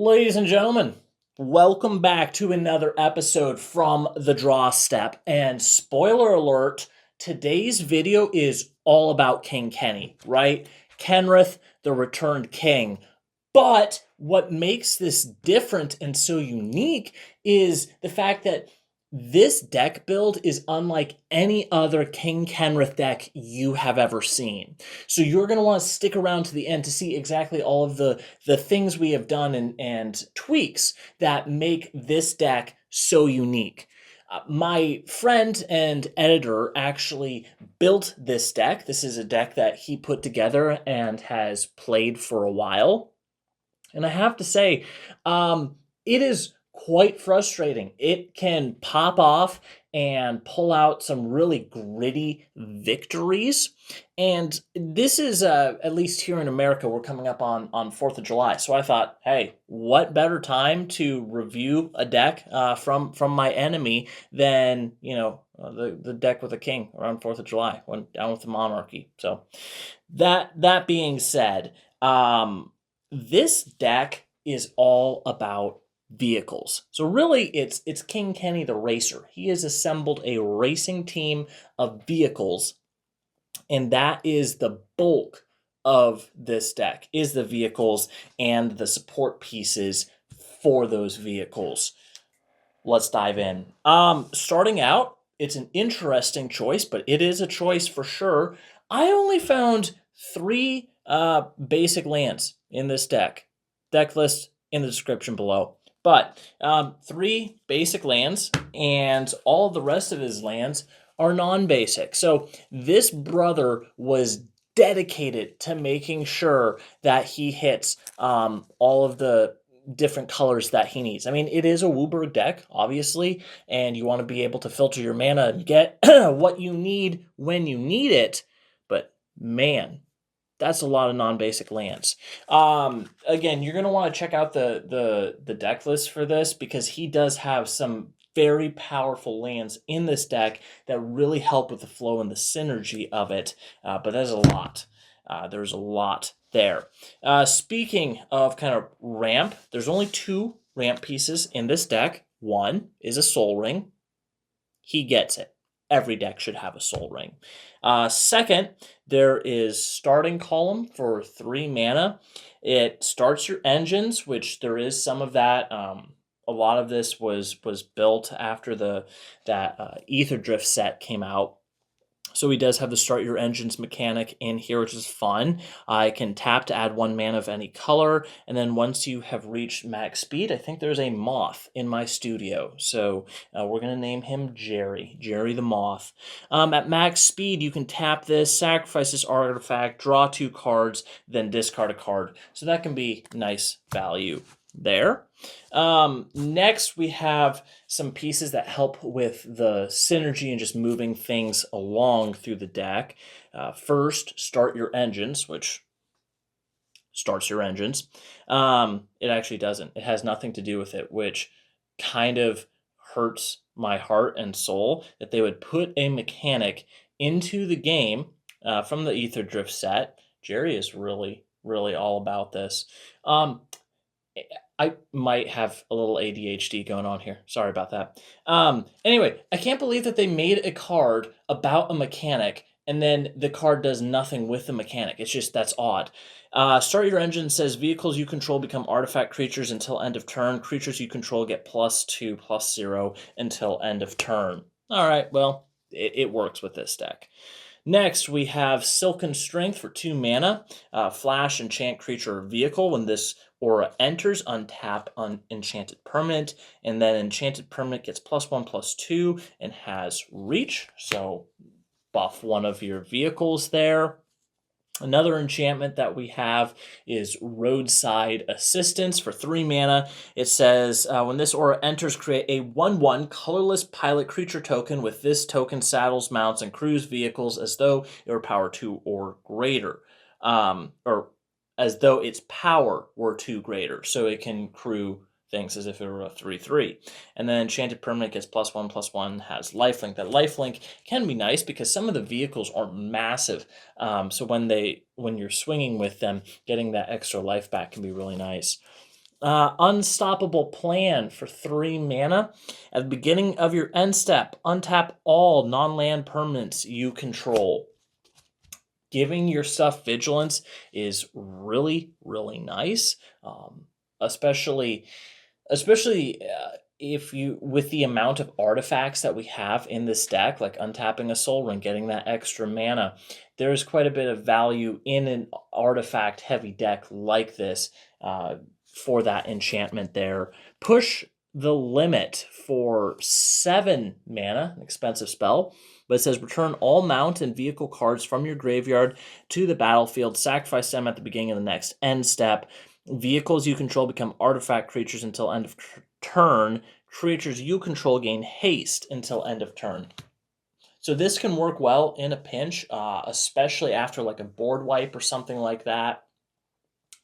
Ladies and gentlemen, welcome back to another episode from The Draw Step. And spoiler alert, today's video is all about King Kenny, right? Kenrith, the returned king. But what makes this different and so unique is the fact that this deck build is unlike any other King Kenrith deck you have ever seen. So you're going to want to stick around to the end to see exactly all of the things we have done and tweaks that make this deck so unique. My friend and editor actually built this deck. This is a deck that he put together and has played for a while. And I have to say, it is quite frustrating. It can pop off and pull out some really gritty victories. And this is, at least here in America, we're coming up on 4th of July. So I thought, hey, what better time to review a deck from my enemy than, the deck with a king around 4th of July, when down with the monarchy. So that being said, this deck is all about vehicles. So really, it's King Kenny the Racer. He has assembled a racing team of vehicles, and that is the bulk of this deck, is the vehicles and the support pieces for those vehicles. Let's dive in. Starting out, it's an interesting choice, but it is a choice for sure. I only found 3 basic lands in this deck. Deck list in the description below. But 3 basic lands, and all the rest of his lands are non-basic. So this brother was dedicated to making sure that he hits all of the different colors that he needs. I mean, it is a WUBRG deck, obviously, and you want to be able to filter your mana and get what you need when you need it. But man, that's a lot of non-basic lands. Again, you're going to want to check out the deck list for this, because he does have some very powerful lands in this deck that really help with the flow and the synergy of it. But there's a lot. There's a lot there. Speaking of kind of ramp, there's only 2 ramp pieces in this deck. One is a Soul Ring. He gets it. Every deck should have a Soul Ring. Second, there is Starting Column for 3 mana. It starts your engines, which there is some of that. A lot of this was built after that Ether Drift set came out. So he does have the start your engines mechanic in here, which is fun. I can tap to add 1 mana of any color, and then once you have reached max speed, I think there's a moth in my studio. So we're going to name him Jerry the Moth. At max speed, you can tap this, sacrifice this artifact, draw 2 cards, then discard a card. So that can be nice value there. Next, we have some pieces that help with the synergy and just moving things along through the deck. First, start your engines, which starts your engines. It actually doesn't. It has nothing to do with it, which kind of hurts my heart and soul that they would put a mechanic into the game from the Ether Drift set. Jerry is really, really all about this. I might have a little ADHD going on here. Sorry about that. Anyway, I can't believe that they made a card about a mechanic and then the card does nothing with the mechanic. It's just, that's odd. Start your engine says vehicles you control become artifact creatures until end of turn. Creatures you control get +2/+0 until end of turn. All right, well, it works with this deck. Next, we have Silken Strength for 2 mana. Flash, enchant creature or vehicle. When this aura enters, untap enchanted permanent, and then enchanted permanent gets +1/+2 and has reach. So buff one of your vehicles there. Another enchantment that we have is Roadside Assistance for 3 mana. It says, when this aura enters, create a 1/1 colorless pilot creature token. With this token, saddles, mounts, and crews vehicles as though it were power 2 or greater. Or as though its power were 2 greater. So it can crew things as if it were a 3/3. And then enchanted permanent gets +1/+1, has lifelink. That lifelink can be nice because some of the vehicles are massive. So when you're swinging with them, getting that extra life back can be really nice. Unstoppable Plan for 3 mana. At the beginning of your end step, untap all non-land permanents you control. Giving your stuff vigilance is really, really nice, especially if you, with the amount of artifacts that we have in this deck, like untapping a Soul Ring, getting that extra mana. There's quite a bit of value in an artifact-heavy deck like this for that enchantment there. Push the Limit for 7 mana, an expensive spell. But it says return all mount and vehicle cards from your graveyard to the battlefield. Sacrifice them at the beginning of the next end step. Vehicles you control become artifact creatures until end of turn. Creatures you control gain haste until end of turn. So this can work well in a pinch, especially after like a board wipe or something like that,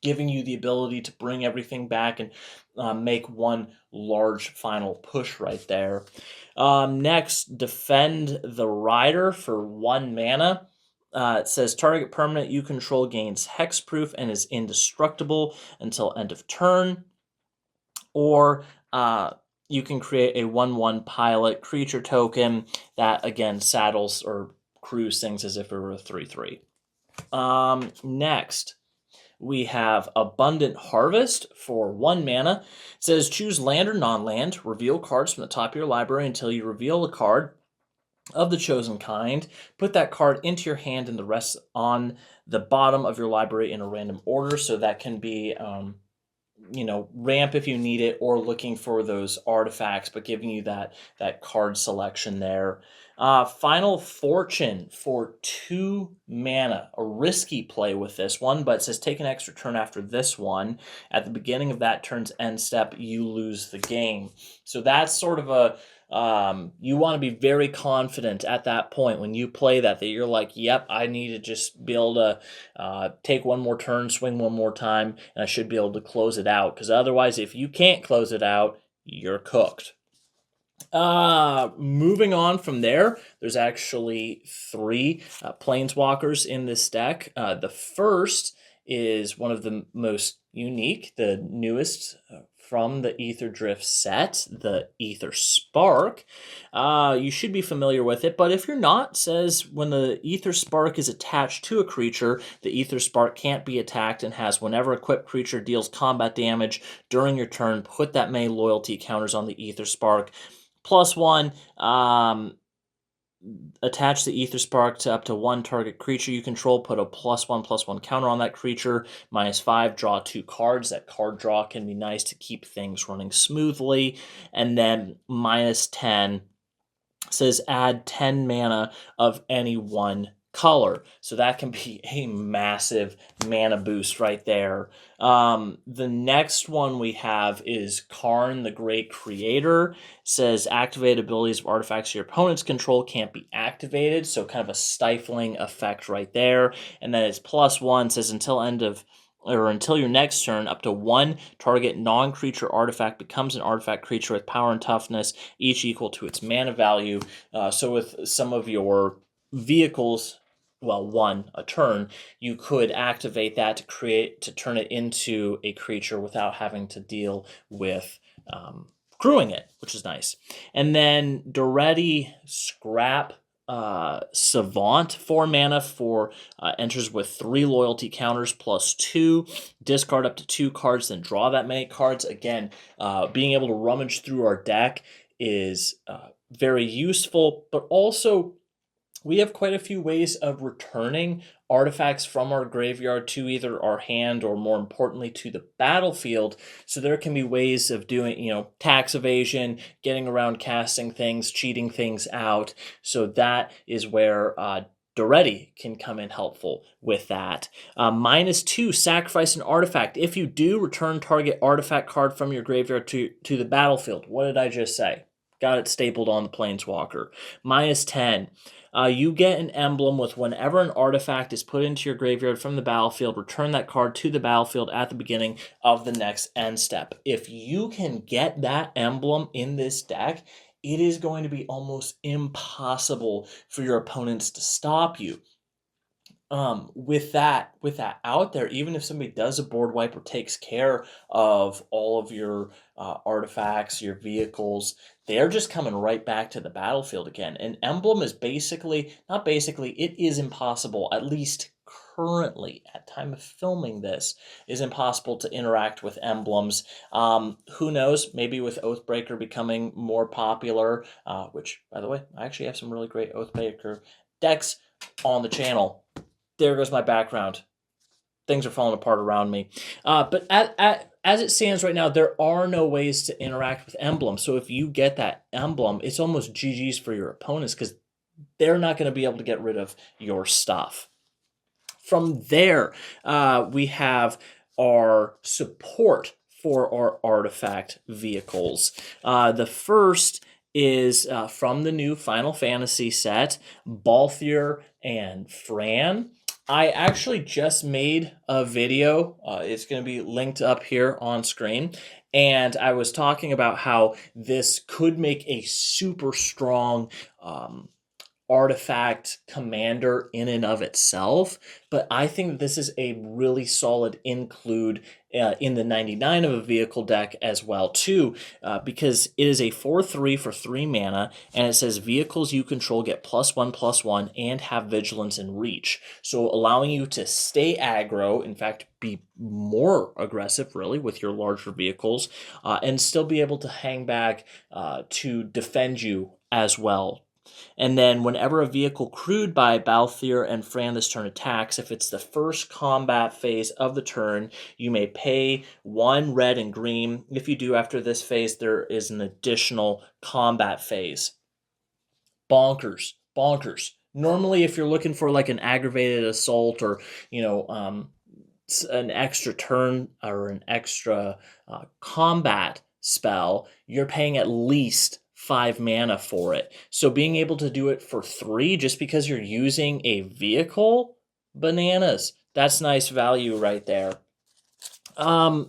giving you the ability to bring everything back and make one large final push right there. Next, Defend the Rider for 1 mana. It says target permanent you control gains hexproof and is indestructible until end of turn. Or you can create a 1/1 pilot creature token that, again, saddles or crews things as if it were a 3/3. Next, we have Abundant Harvest for 1 mana. It says choose land or non-land. Reveal cards from the top of your library until you reveal a card of the chosen kind. Put that card into your hand and the rest on the bottom of your library in a random order. So that can be, ramp if you need it, or looking for those artifacts, but giving you that card selection there. Final Fortune for 2 mana. A risky play with this one, but it says take an extra turn after this one. At the beginning of that turn's end step, you lose the game. So that's sort of a you want to be very confident at that point when you play that you're like, yep, I need to just be able to take one more turn, swing one more time, and I should be able to close it out. Because otherwise, if you can't close it out, you're cooked. Moving on from there, there's actually 3 Planeswalkers in this deck. The first is one of the most unique, the newest from the Aether Drift set, the Aether Spark. You should be familiar with it, but if you're not, it says when the Aether Spark is attached to a creature, the Aether Spark can't be attacked and has whenever equipped creature deals combat damage during your turn, put that many loyalty counters on the Aether Spark. +1, attach the Aether Spark to up to 1 target creature you control, put a +1/+1 counter on that creature, -5, draw 2 cards. That card draw can be nice to keep things running smoothly. And then -10 says add 10 mana of any one color. So that can be a massive mana boost right there. The next one we have is Karn, the Great Creator. It says activate abilities of artifacts your opponent's control can't be activated. So kind of a stifling effect right there. And then it's +1, says until your next turn, up to 1 target non-creature artifact becomes an artifact creature with power and toughness, each equal to its mana value. So with some of your vehicles, well, 1 a turn, you could activate that to turn it into a creature without having to deal with crewing it, which is nice. And then Doretti Scrap Savant, 4 mana for enters with 3 loyalty counters +2. Discard up to 2 cards, then draw that many cards. Again, being able to rummage through our deck is very useful, but also we have quite a few ways of returning artifacts from our graveyard to either our hand or, more importantly, to the battlefield. So there can be ways of doing, tax evasion, getting around casting things, cheating things out. So that is where Doretti can come in helpful with that. -2, sacrifice an artifact. If you do, return target artifact card from your graveyard to the battlefield. What did I just say? Got it stapled on the Planeswalker. -10. You get an emblem with whenever an artifact is put into your graveyard from the battlefield, return that card to the battlefield at the beginning of the next end step. If you can get that emblem in this deck, it is going to be almost impossible for your opponents to stop you. with that out there, even if somebody does a board wipe or takes care of all of your artifacts, your vehicles, they're just coming right back to the battlefield again. An emblem is basically, not basically, it is impossible, at least currently at time of filming this, is impossible to interact with emblems. Who knows, maybe with Oathbreaker becoming more popular, which, by the way, I actually have some really great Oathbreaker decks on the channel. There goes my background. Things are falling apart around me. But as it stands right now, there are no ways to interact with emblems. So if you get that emblem, it's almost GG's for your opponents because they're not going to be able to get rid of your stuff. From there, we have our support for our artifact vehicles. The first is from the new Final Fantasy set, Balthier and Fran. I actually just made a video. It's going to be linked up here on screen. And I was talking about how this could make a super strong artifact commander in and of itself, but I think that this is a really solid include in the 99 of a vehicle deck as well too, because it is a 4/3 for 3 mana, and it says vehicles you control get +1/+1 and have vigilance and reach, so allowing you to stay aggro, in fact be more aggressive really with your larger vehicles, and still be able to hang back to defend you as well. And then whenever a vehicle crewed by Balthier and Fran this turn attacks, if it's the first combat phase of the turn, you may pay 1 red and green. If you do after this phase, there is an additional combat phase. Bonkers. Bonkers. Normally, if you're looking for like an aggravated assault or, an extra turn or an extra combat spell, you're paying at least 5 mana for it. So being able to do it for 3 just because you're using a vehicle, bananas. That's nice value right there.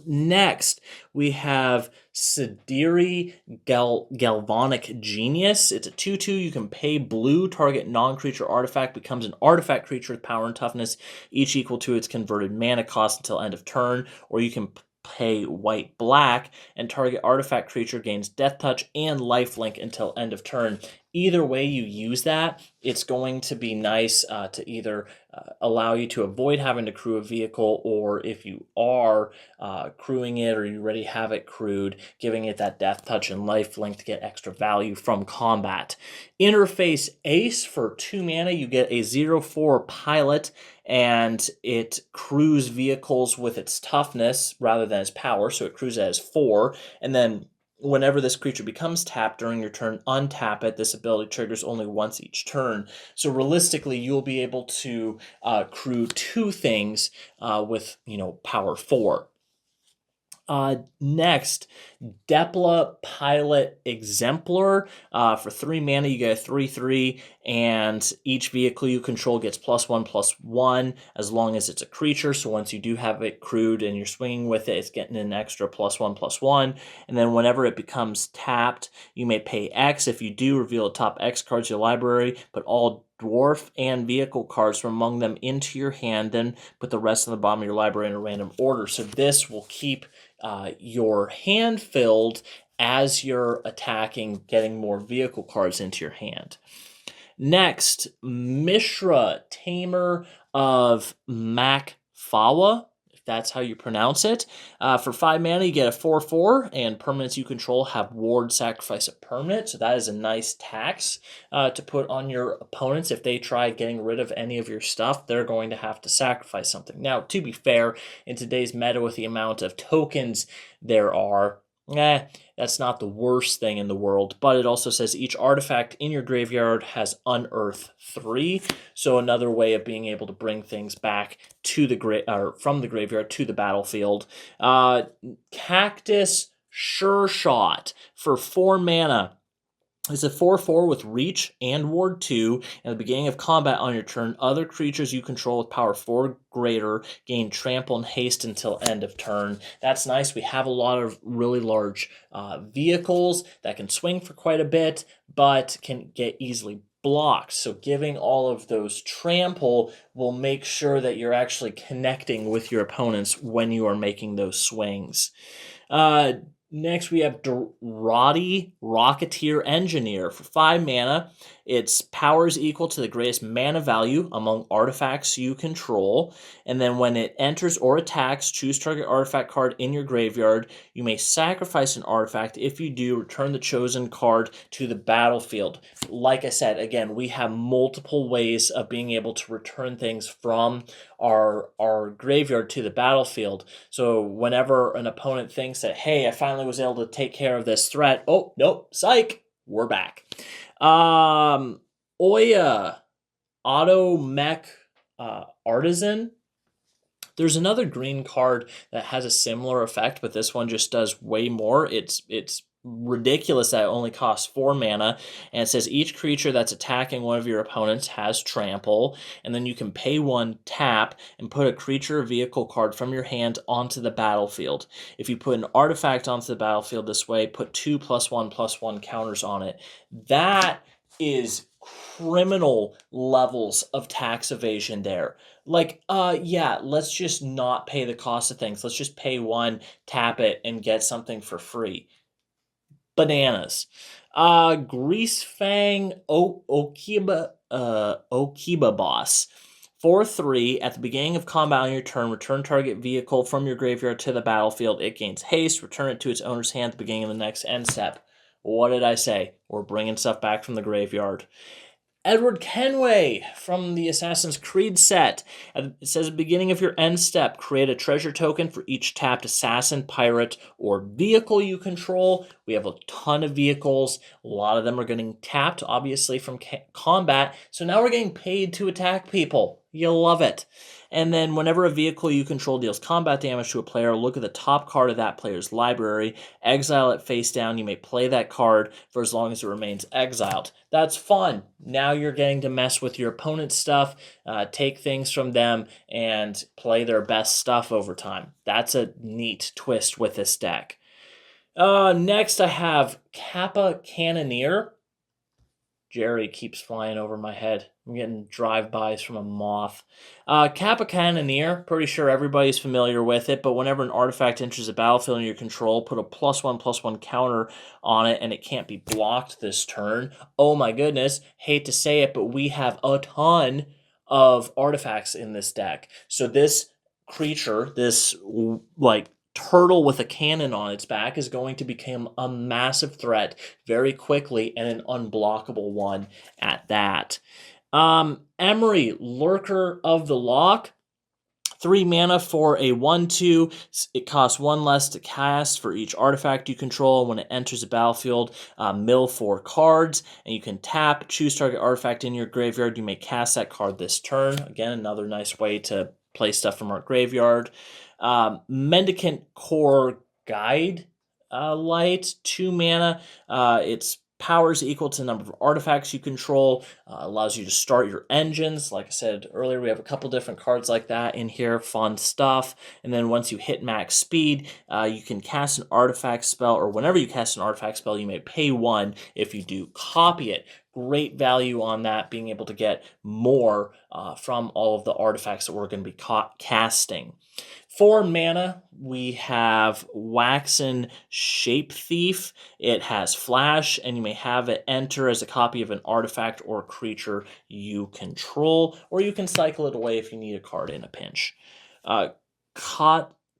Next, we have Sidiri Galvanic Genius. It's a 2/2. You can pay blue. Target non-creature artifact becomes an artifact creature with power and toughness, each equal to its converted mana cost until end of turn. Or you can pay white-black, and target artifact creature gains death touch and lifelink until end of turn. Either way you use that, it's going to be nice to either allow you to avoid having to crew a vehicle, or if you are crewing it or you already have it crewed, giving it that death touch and lifelink to get extra value from combat. Interface Ace for 2 mana, you get a 0/4 pilot, and it crews vehicles with its toughness rather than its power, so it crews it as 4, and then whenever this creature becomes tapped during your turn, untap it. This ability triggers only once each turn. So realistically, you'll be able to crew 2 things with, power 4. Next, Depla Pilot Exemplar. For 3 mana, you get a 3/3, and each vehicle you control gets +1/+1 as long as it's a creature. So once you do have it crewed and you're swinging with it, it's getting an extra +1/+1. And then whenever it becomes tapped, you may pay X. If you do, reveal the top X cards of your library, put all dwarf and vehicle cards from among them into your hand, then put the rest on the bottom of your library in a random order. So this will keep your hand filled as you're attacking, getting more vehicle cards into your hand. Next, Mishra, Tamer of Makfawa, if that's how you pronounce it. For 5 mana, you get a 4/4, and permanents you control have ward, sacrifice a permanent. So that is a nice tax to put on your opponents. If they try getting rid of any of your stuff, they're going to have to sacrifice something. Now, to be fair, in today's meta with the amount of tokens there are, that's not the worst thing in the world, but it also says each artifact in your graveyard has Unearth 3, so another way of being able to bring things back to the from the graveyard to the battlefield. Cactus Sure Shot for 4 mana. It's a 4/4 with Reach and Ward 2. At the beginning of combat on your turn, other creatures you control with power 4 greater gain Trample and Haste until end of turn. That's nice. We have a lot of really large vehicles that can swing for quite a bit, but can get easily blocked. So giving all of those trample will make sure that you're actually connecting with your opponents when you are making those swings. Next, we have Roddy Rocketeer Engineer for 5 mana. Its power is equal to the greatest mana value among artifacts you control. And then when it enters or attacks, choose target artifact card in your graveyard. You may sacrifice an artifact. If you do, return the chosen card to the battlefield. Like I said, again, we have multiple ways of being able to return things from our graveyard to the battlefield. So whenever an opponent thinks that, hey, I finally was able to take care of this threat, oh, nope, psych, we're back. Oya, Auto Mech Artisan. There's another green card that has a similar effect, but this one just does way more. It's ridiculous that it only costs 4 mana, and it says each creature that's attacking one of your opponents has trample, and then you can pay 1, tap, and put a creature or vehicle card from your hand onto the battlefield. If you put an artifact onto the battlefield this way, put 2 +1/+1 counters on it. That is criminal levels of tax evasion there. Like, yeah, let's just not pay the cost of things. Let's just pay 1, tap it, and get something for free. Bananas. Greasefang Okiba Boss. 4/3, at the beginning of combat on your turn, return target vehicle from your graveyard to the battlefield. It gains haste. Return it to its owner's hand at the beginning of the next end step. What did I say? We're bringing stuff back from the graveyard. Edward Kenway from the Assassin's Creed set. It says at the beginning of your end step, create a treasure token for each tapped assassin, pirate, or vehicle you control. We have a ton of vehicles. A lot of them are getting tapped, obviously, from combat. So now we're getting paid to attack people. You'll love it. And then whenever a vehicle you control deals combat damage to a player, look at the top card of that player's library, exile it face down. You may play that card for as long as it remains exiled. That's fun. Now you're getting to mess with your opponent's stuff, take things from them, and play their best stuff over time. That's a neat twist with this deck. Next I have Kappa Cannoneer. Jerry keeps flying over my head. I'm getting drive-bys from a moth. Kappa Cannoneer, pretty sure everybody's familiar with it, but whenever an artifact enters the battlefield in your control, put a +1/+1 counter on it, and it can't be blocked this turn. Oh my goodness, hate to say it, but we have a ton of artifacts in this deck. So this creature, this, like, turtle with a cannon on its back is going to become a massive threat very quickly, and an unblockable one at that. Emery, Lurker of the Loch. 3 mana for a 1/2. It costs 1 less to cast for each artifact you control. When it enters the battlefield, mill 4 cards, and you can tap, choose target artifact in your graveyard. You may cast that card this turn. Again, another nice way to play stuff from our graveyard. Mendicant Core Guide Light, 2 mana. Its power is equal to the number of artifacts you control. Allows you to start your engines. Like I said earlier, we have a couple different cards like that in here. Fun stuff. And then once you hit max speed, you can cast an artifact spell, or whenever you cast an artifact spell, you may pay 1. If you do, copy it. Great value on that, being able to get more from all of the artifacts that we're going to be casting. 4 mana, we have Waxen Shape Thief. It has flash, and you may have it enter as a copy of an artifact or creature you control, or you can cycle it away if you need a card in a pinch.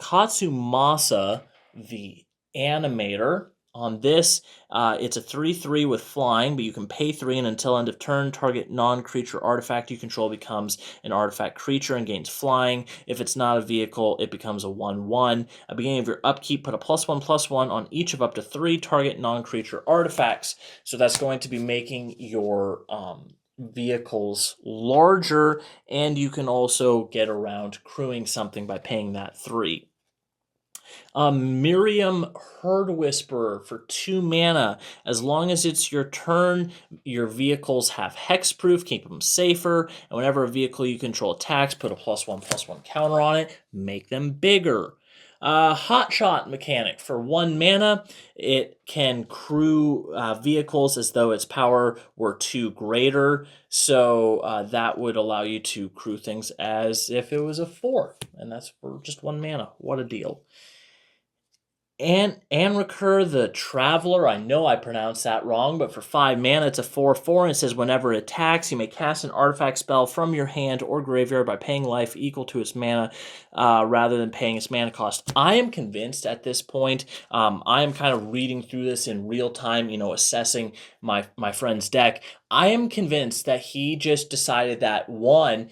Katsumasa, the Animator. On this, it's a 3/3 with flying, but you can pay 3, and until end of turn, target non-creature artifact you control becomes an artifact creature and gains flying. If it's not a vehicle, it becomes a 1/1. At the beginning of your upkeep, put a +1/+1 on each of up to 3 target non-creature artifacts. So that's going to be making your vehicles larger, and you can also get around crewing something by paying that 3. Miriam Herd Whisperer for 2 mana. As long as it's your turn, your vehicles have hexproof, keep them safer, and whenever a vehicle you control attacks, put a +1/+1 counter on it, make them bigger. Hot Shot mechanic. For 1 mana, it can crew vehicles as though its power were 2 greater. So that would allow you to crew things as if it was a 4. And that's for just 1 mana. What a deal. And Recur the Traveler, I know I pronounced that wrong, but for 5 mana, it's a 4/4, and it says whenever it attacks, you may cast an artifact spell from your hand or graveyard by paying life equal to its mana rather than paying its mana cost. I am convinced at this point, I am kind of reading through this in real time, assessing my friend's deck. I am convinced that he just decided that, one,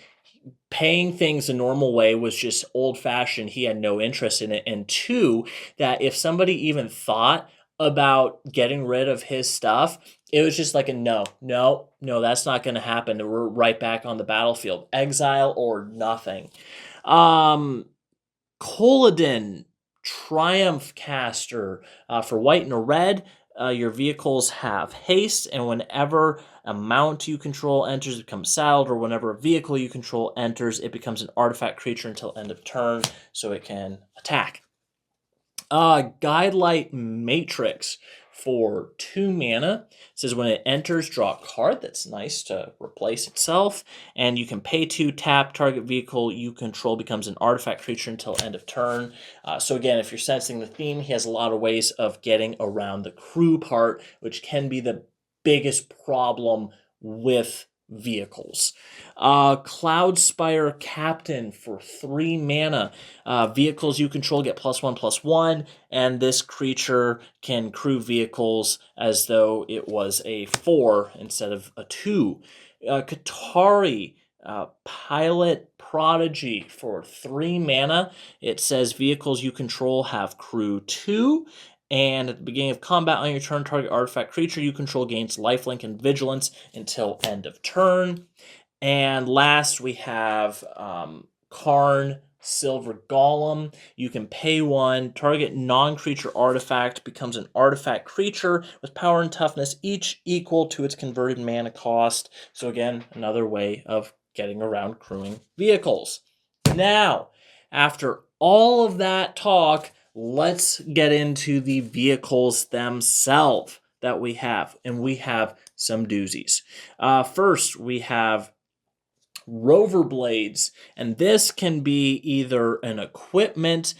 paying things a normal way was just old-fashioned. He had no interest in it. And 2, that if somebody even thought about getting rid of his stuff, it was just like a no, that's not going to happen. We're right back on the battlefield. Exile or nothing. Colodin, Triumph Caster, for white and a red. Your vehicles have haste, and whenever a mount you control enters, it becomes saddled, or whenever a vehicle you control enters, it becomes an artifact creature until end of turn, so it can attack. Guidelight Matrix for 2 mana. It says when it enters, draw a card. That's nice to replace itself. And you can pay 2, tap, target vehicle you control becomes an artifact creature until end of turn. So again, if you're sensing the theme, he has a lot of ways of getting around the crew part, which can be the biggest problem with vehicles. Cloudspire Captain for 3 mana. Vehicles you control get +1/+1, and this creature can crew vehicles as though it was a 4 instead of a 2. Katari, Pilot Prodigy for 3 mana. It says vehicles you control have crew 2. And at the beginning of combat on your turn, target artifact creature you control gains lifelink and vigilance until end of turn. And last, we have Karn, Silver Golem. You can pay 1. Target non-creature artifact becomes an artifact creature with power and toughness, each equal to its converted mana cost. So again, another way of getting around crewing vehicles. Now, after all of that talk, let's get into the vehicles themselves that we have. And we have some doozies. First, we have Rover Blades, and this can be either an equipment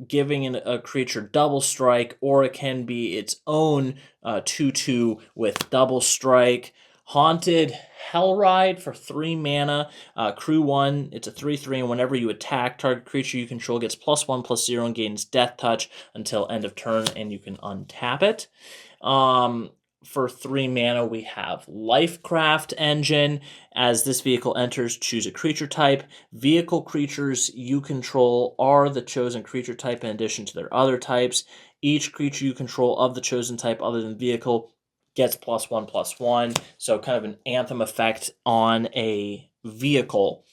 giving a creature double strike, or it can be its own 2/2 with double strike. Haunted Hellride for 3 mana, crew 1, it's a 3/3, and whenever you attack, target creature you control gets +1/+0 and gains Death Touch until end of turn, and you can untap it. For 3 mana, we have Lifecraft Engine. As this vehicle enters, choose a creature type. Vehicle creatures you control are the chosen creature type in addition to their other types. Each creature you control of the chosen type other than vehicle gets +1/+1. So kind of an anthem effect on a vehicle.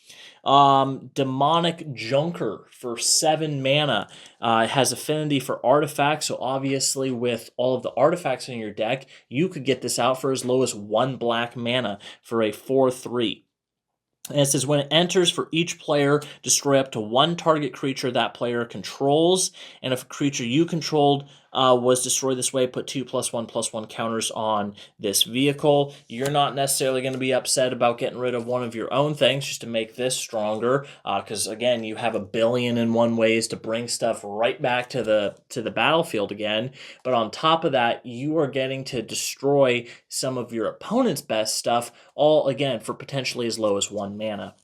Demonic Junker for 7 mana. It has affinity for artifacts, so obviously with all of the artifacts in your deck, you could get this out for as low as 1 black mana for a 4/3. And it says when it enters, for each player, destroy up to 1 target creature that player controls. And if a creature you controlled was destroyed this way, put 2 +1/+1 counters on this vehicle. You're not necessarily going to be upset about getting rid of one of your own things just to make this stronger. Because again, you have 1,000,000,001 ways to bring stuff right back to the battlefield again. But on top of that, you are getting to destroy some of your opponent's best stuff, all again for potentially as low as 1 mana.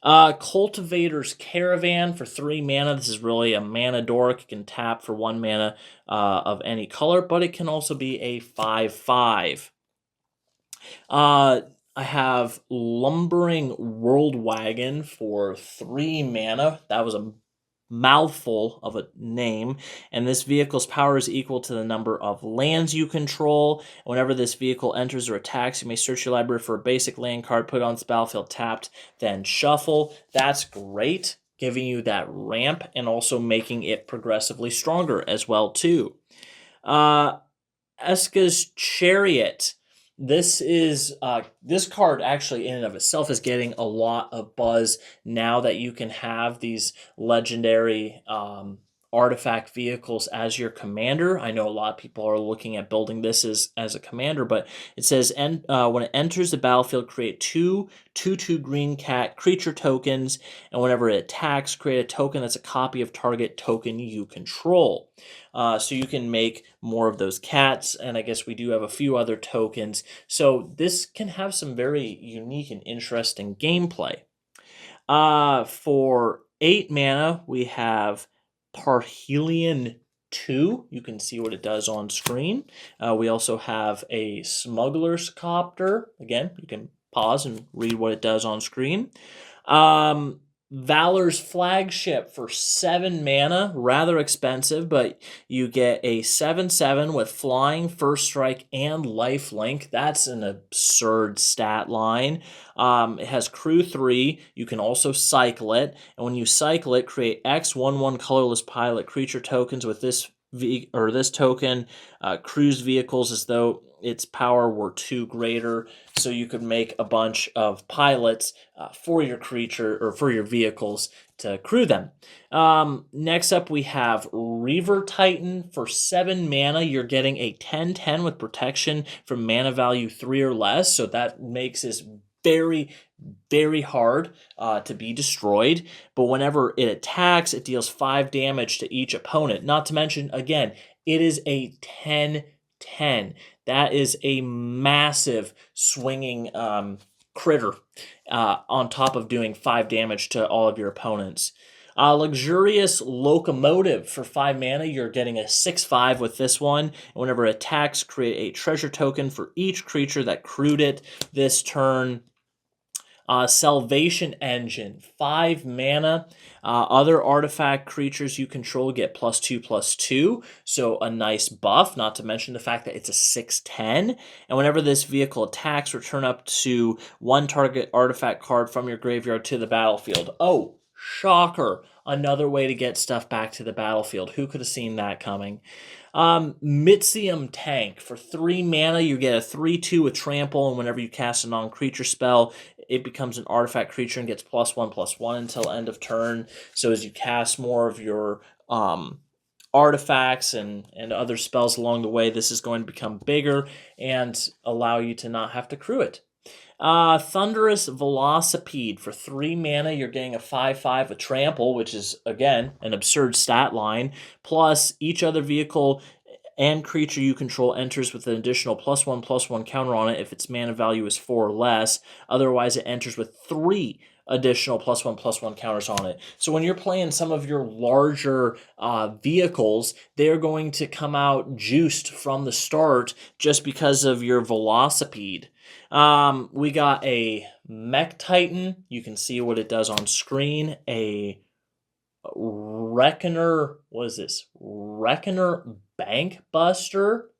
Cultivator's Caravan for 3 mana. This is really a mana dork. You can tap for 1 mana of any color, but it can also be a 5/5. I have Lumbering Worldwagon for 3 mana. That was a mouthful of a name, and this vehicle's power is equal to the number of lands you control. Whenever this vehicle enters or attacks, you may search your library for a basic land card, put it on its battlefield tapped, then shuffle. That's great, giving you that ramp and also making it progressively stronger as well too. Eska's Chariot. This is this card actually in and of itself is getting a lot of buzz now that you can have these legendary artifact vehicles as your commander. I know a lot of people are looking at building this as a commander, but it says when it enters the battlefield, create 2/2 green cat creature tokens, and whenever it attacks, create a token that's a copy of target token you control. So you can make more of those cats, and I guess we do have a few other tokens. So this can have some very unique and interesting gameplay. For 8 mana, we have Parhelion 2. You can see what it does on screen. We also have a Smuggler's Copter. Again, you can pause and read what it does on screen. Valor's Flagship for 7 mana, rather expensive, but you get a 7/7 with flying, first strike, and lifelink. That's an absurd stat line. It has crew 3. You can also cycle it, and when you cycle it, create X 1/1 colorless pilot creature tokens with this token. Cruise vehicles as though its power were 2 greater, so you could make a bunch of pilots for your creature or for your vehicles to crew them. Next up, we have Reaver Titan for 7 mana. You're getting a 10/10 with protection from mana value 3 or less, so that makes this very, very hard to be destroyed. But whenever it attacks, it deals 5 damage to each opponent. Not to mention, again, it is a 10/10. That is a massive swinging critter on top of doing 5 damage to all of your opponents. Luxurious Locomotive for 5 mana. You're getting a 6/5 with this one. And whenever it attacks, create a treasure token for each creature that crewed it this turn. Salvation Engine, 5 mana. Other artifact creatures you control get +2/+2, so a nice buff, not to mention the fact that it's a 6/10. And whenever this vehicle attacks, return up to 1 target artifact card from your graveyard to the battlefield. Oh, shocker. Another way to get stuff back to the battlefield. Who could have seen that coming? Mitzium Tank. For 3 mana, you get a 3/2 with trample, and whenever you cast a non-creature spell, it becomes an artifact creature and gets +1/+1 until end of turn. So as you cast more of your artifacts and other spells along the way, this is going to become bigger and allow you to not have to crew it. Thunderous Velocipede. For 3 mana, you're getting a 5/5 with trample, which is, again, an absurd stat line. Plus, each other vehicle and creature you control enters with an additional +1/+1 counter on it if its mana value is 4 or less. Otherwise, it enters with 3 additional +1/+1 counters on it. So when you're playing some of your larger vehicles, they're going to come out juiced from the start just because of your Velocipede. We got a Mech Titan. You can see what it does on screen. A Reckoner, what is this? Reckoner Bank Buster.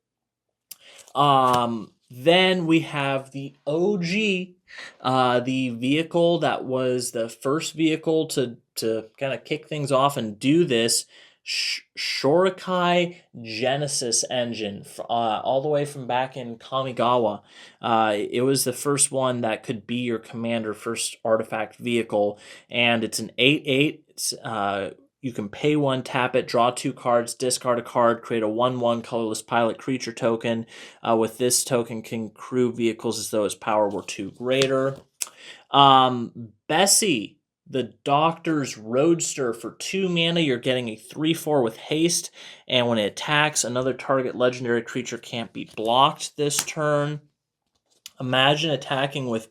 Then we have the OG, the vehicle that was the first vehicle to kind of kick things off and do this. Shorikai Genesis Engine, all the way from back in Kamigawa. It was the first one that could be your commander, first artifact vehicle, and it's an 8/8. You can pay 1, tap it, draw 2 cards, discard a card, create a 1/1 colorless pilot creature token. With this token, can crew vehicles as though its power were 2 greater. Bessie, the Doctor's Roadster. For 2 mana, you're getting a 3/4 with haste, and when it attacks, another target legendary creature can't be blocked this turn. Imagine attacking with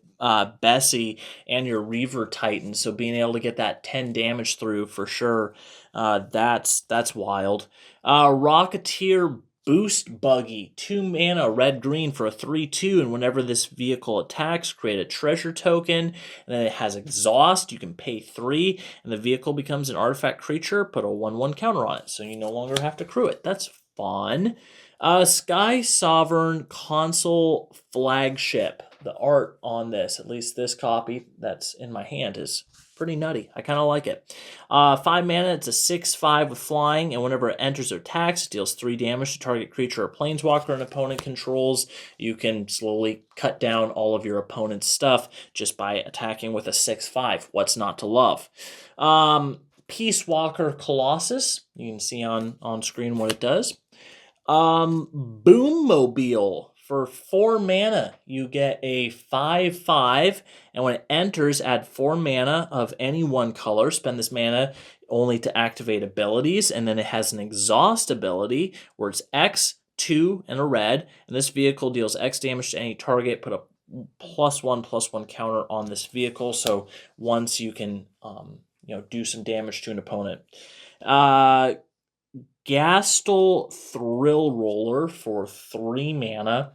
Bessie and your Reaver Titan, so being able to get that 10 damage through for sure. That's wild. Rocketeer Boost Buggy, 2 mana, red-green for a 3/2, and whenever this vehicle attacks, create a treasure token, and then it has Exhaust. You can pay 3, and the vehicle becomes an artifact creature, put a 1/1 counter on it, so you no longer have to crew it. That's fun. Sky Sovereign Console Flagship. The art on this, at least this copy that's in my hand, is pretty nutty. I kind of like it. 5 mana, it's a 6/5 with flying, and whenever it enters or attacks, it deals 3 damage to target creature or planeswalker an opponent controls. You can slowly cut down all of your opponent's stuff just by attacking with a 6/5. What's not to love? Peace Walker Colossus. You can see on screen what it does. Boommobile. For 4 mana, you get a 5/5, and when it enters, add 4 mana of any one color. Spend this mana only to activate abilities, and then it has an exhaust ability where it's X, 2, and a red, and this vehicle deals X damage to any target. Put a +1/+1 counter on this vehicle, so once you can do some damage to an opponent. Gastel Thrill Roller for 3 mana.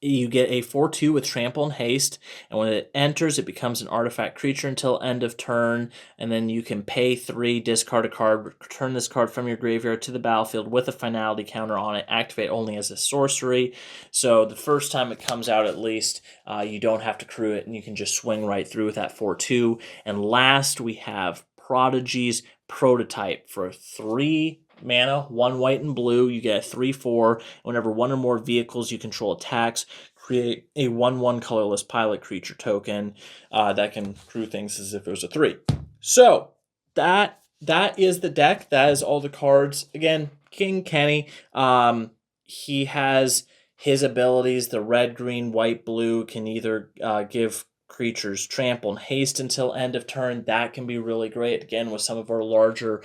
You get a 4/2 with Trample and Haste, and when it enters, it becomes an artifact creature until end of turn, and then you can pay 3, discard a card, return this card from your graveyard to the battlefield with a finality counter on it, activate only as a sorcery. So the first time it comes out, at least, you don't have to crew it, and you can just swing right through with that 4/2. And last, we have Prodigy's Prototype for 3 mana, 1 white and blue. You get a 3/4. Whenever one or more vehicles you control attacks, create a 1/1 colorless pilot creature token that can crew things as if it was a 3. So that is the deck. That is all the cards. Again, King Kenny. He has his abilities. The red, green, white, blue can either give creatures trample and haste until end of turn. That can be really great. Again, with some of our larger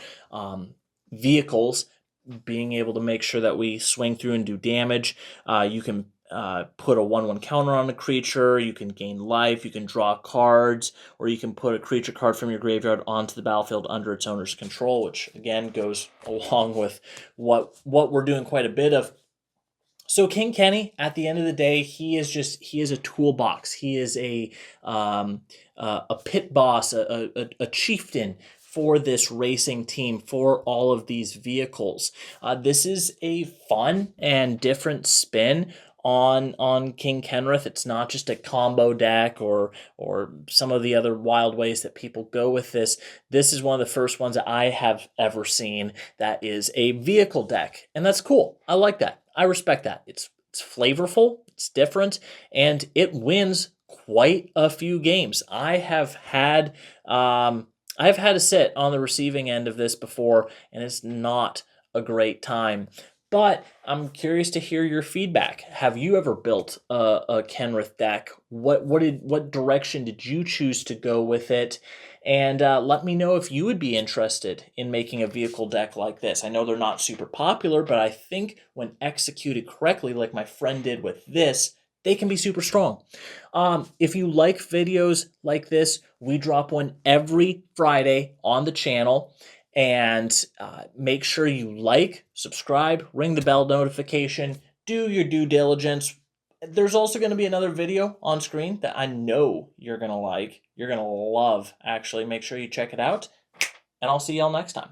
vehicles, being able to make sure that we swing through and do damage. You can put a 1/1 counter on a creature. You can gain life. You can draw cards, or you can put a creature card from your graveyard onto the battlefield under its owner's control, which again goes along with what we're doing quite a bit of. So King Kenny, at the end of the day, he is a toolbox. He is a pit boss, a chieftain for this racing team, for all of these vehicles. This is a fun and different spin on King Kenrith. It's not just a combo deck or some of the other wild ways that people go with this. This is one of the first ones that I have ever seen that is a vehicle deck, and that's cool. I like that. I respect that. It's flavorful, it's different, and it wins quite a few games. I've had to sit on the receiving end of this before, and it's not a great time. But I'm curious to hear your feedback. Have you ever built a Kenrith deck? What direction did you choose to go with it? And let me know if you would be interested in making a vehicle deck like this. I know they're not super popular, but I think when executed correctly, like my friend did with this, they can be super strong. If you like videos like this, we drop one every Friday on the channel. And make sure you like, subscribe, ring the bell notification, do your due diligence. There's also going to be another video on screen that I know you're going to like. You're going to love, actually. Make sure you check it out. And I'll see y'all next time.